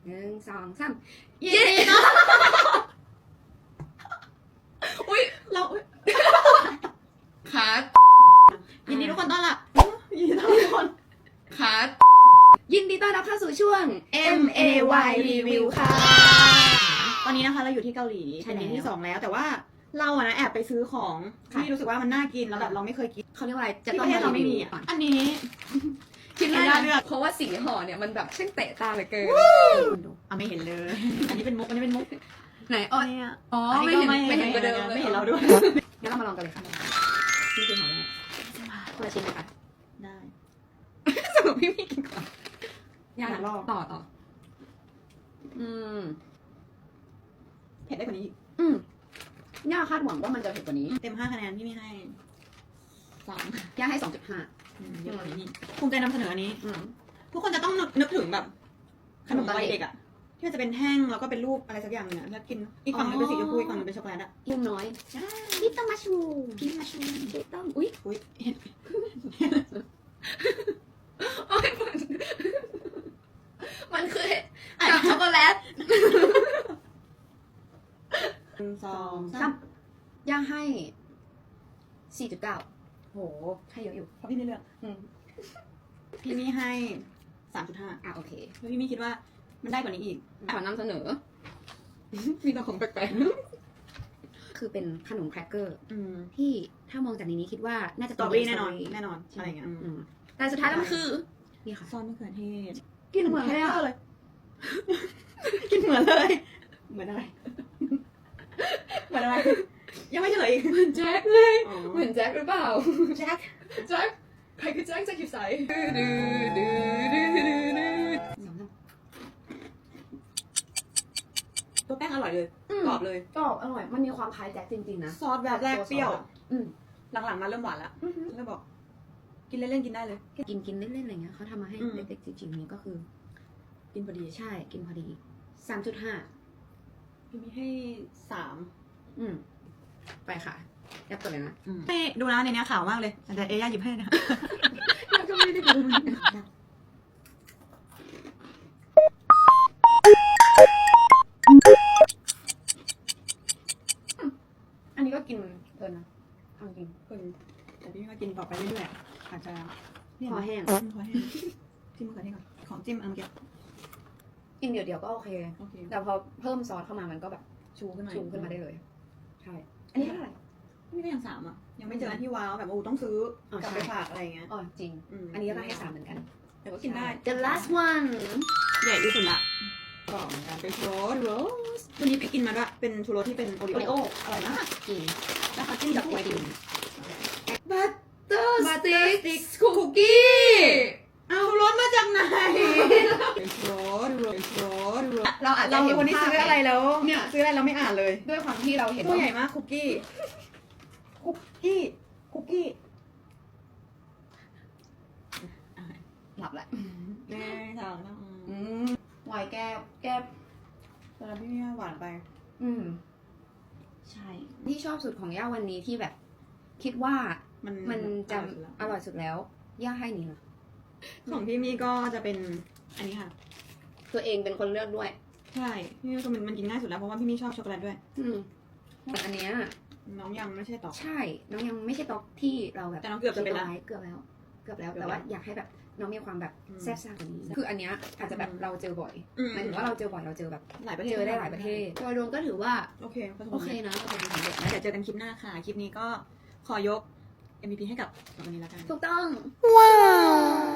1 2 3ยินดีนะอุ้ยเราคัดยินดีทุกคนต้อนรับยินดีต้อนรับทุกคนคัดยินดีต้อนรับเข้าสู่ช่วง MAY Review ค่ะตอนนี้นะคะเราอยู่ที่เกาหลีเป็นปีที่2แล้วแต่ว่าเราอะนะแอบไปซื้อของที่รู้สึกว่ามันน่ากินแล้วแบบเราไม่เคยกิน เขาเรียกว่าอะไรจะ ที่ ต้ ป อง ระเทศเราไม่มี ก่ อ่ะอันนี้ ชิ้นแร น่าก เลือก เพราะว่าสีห่อเนี่ยมันแบบช่างเตะตาเหลือเกิน ไม่เห็นเลย อันนี้เป็นมุก อันนี้เป็นมุก ไหนอ๋อ เนี่ย อ๋อ อัน ไม่ นี้ เห็น ก็ ไม่เห็นกว่าเดิม ไม่เห็นเราด้วย งั้นเรามาลองกันเลยค่ะนี่คือห่อแรกคนละชิ้นเลยค่ะ ได้ สรุปพี่กินก่อนยาก ลอก ต่ออืม เผ็ดได้กว่านี้อีก ย่าคาดหวังว่ามันจะเผ็ดกว่านี้ เต็ม5 คะแนนที่ไม่ให้3 ย่าให้ 2.5 เยอะกว่านี้นี่ภูมิใจนำเสนออันนี้ อืม ทุกคนจะต้องนึกถึงแบบขนมวัยเด็กอะที่มันจะเป็นแห้งแล้วก็เป็นรูปอะไรสักอย่างนึงอะแล้วกินอีกฝั่งหนึงเป็นสีชมพูอีกฝั่งหนึงเป็นช็อกโกแลตอะ ยุ่งน้อยพี่ต้องมาชูพี่มาชูพี่ต้องอุ้ย อุ้ย โอ้ยมันคือกับช็อกโกแลต 1 2 3 ย่าให้ 4.9 โห ให้เยอะอยู่ เพราะพี่ไม่เลือกพี่มี่ให้3.5 โอเค แล้วพี่มี่คิดว่ามันได้กว่านี้อีก ขอนำเสนอ มีแต่ของแปลกๆคือเป็นขนมแครกเกอร์ที่ถ้ามองจากในนี้คิดว่าน่าจะ สตรอเบอรี่แน่นอนอะไรอย่างเงี้ย แต่สุดท้ายแล้วมันคือนี่ค่ะ ซอสมะเขือเทศ กินเหมือนเลยอะ เลย กินเหมือนเลยเหมือนอะไรเหมือนอะไรยังไม่เฉลยอีก เหมือนแจ็คเลยเหมือนแจ็คหรือเปล่า แจ็ค แจ็คใครคือแจ็คแจ็คคิวใสตัวแป้งอร่อยเลยกรอบเลย กรอบอร่อยมันมีความคล้ายแจ็คจริงๆนะ ซอสแบบแรกเปรี้ยว หลัง หลังๆมาเริ่มหวานละแล้วบอก กินเล่นๆกินได้เลย กินเล่นๆอะไรเงี้ยเขาทำมาให้เด็กๆจริงๆนี่ก็คือ กินพอดี ใช่กินพอดี 3.5 พี่มีให้3ไปค่ะแอบตัวเลยนะ ไม่ดูนะในนี้ขาวมากเลยแต่เอย่าหยิบให้นะ แล้วก็ไม่ได้ดูอันนี้ก็กินเพลินนะเอาจริง แต่พี่ก็กินต่อไปเรื่อยๆอาจจะ คอแห้ง คอแห้งจิ้มมะเขือเทศก่อนของจิ้มอันเมื่อกี้ กินเดี๋ยวก็โอเค แต่พอเพิ่มซอสเข้ามามันก็แบบ ชูขึ้นมาได้เลยใช่อันนี้เท่าไหร่ ไม่ได้อย่าง3อ่ะยังไม่เจออันที่ว้าวแบบต้องซื้อกลับไปฝากอะไรเงี้ย อ๋อจริงอันนี้ก็ให้3เหมือนกัน แต่ก็กินได้ The last one ใหญ่ที่สุดละกล่องกันเป็นชูโรสวันนี้ไปกินมาด้วยเป็นชูโรสที่เป็นโอริโออร่อยมาก จริง แล้วเขาจิ้มกับไวดิน Butter Sticks Cookie เอาชูโรสมาจากไหนเป็นชูโรสเราอาจจะ เรา เห็น คนที่ซื้ออะไรแล้ว เนี่ย ซื้ออะไรเราไม่อ่านเลย ด้วยความที่เราเห็น ตัวใหญ่มากคุกกี้หลับแหละ แน่ทางนะหวายแก้ม สำหรับพี่หวานไปใช่ที่ชอบสุดของย่าวันนี้ที่แบบ คิดว่ามันจะอร่อยสุดแล้วย่าให้นี่นะ ของพี่มี่ก็จะเป็นอันนี้ค่ะ ตัวเองเป็นคนเลือกด้วย ใช่พี่มี่ก็มันกินง่ายสุดแล้วเพราะว่าพี่มี่ชอบช็อกโกแลตด้วยแต่อันเนี้ย น้องยังไม่ใช่ตอกใช่น้องยังไม่ใช่ตอกที่เราแบบ แต่น้องเกือบจะเป็นแล้ว เกือบแล้วแต่ว่าอยากให้แบบน้องมีความแบบแซ่บซ่ากว่านี้คืออันเนี้ยอาจจะแบบเราเจอบ่อยหมายถึงว่าเราเจอบ่อยเราเจอแบบ หลายประเทศ เจอได้หลายประเทศโดยรวมก็ถือว่า โอเคนะ โอเคนะสำเร็จแล้วเดี๋ยวเจอกันคลิปหน้าค่ะคลิปนี้ก็ขอยก MVP ให้กับวันนี้แล้วกัน ถูกต้อง ว้าว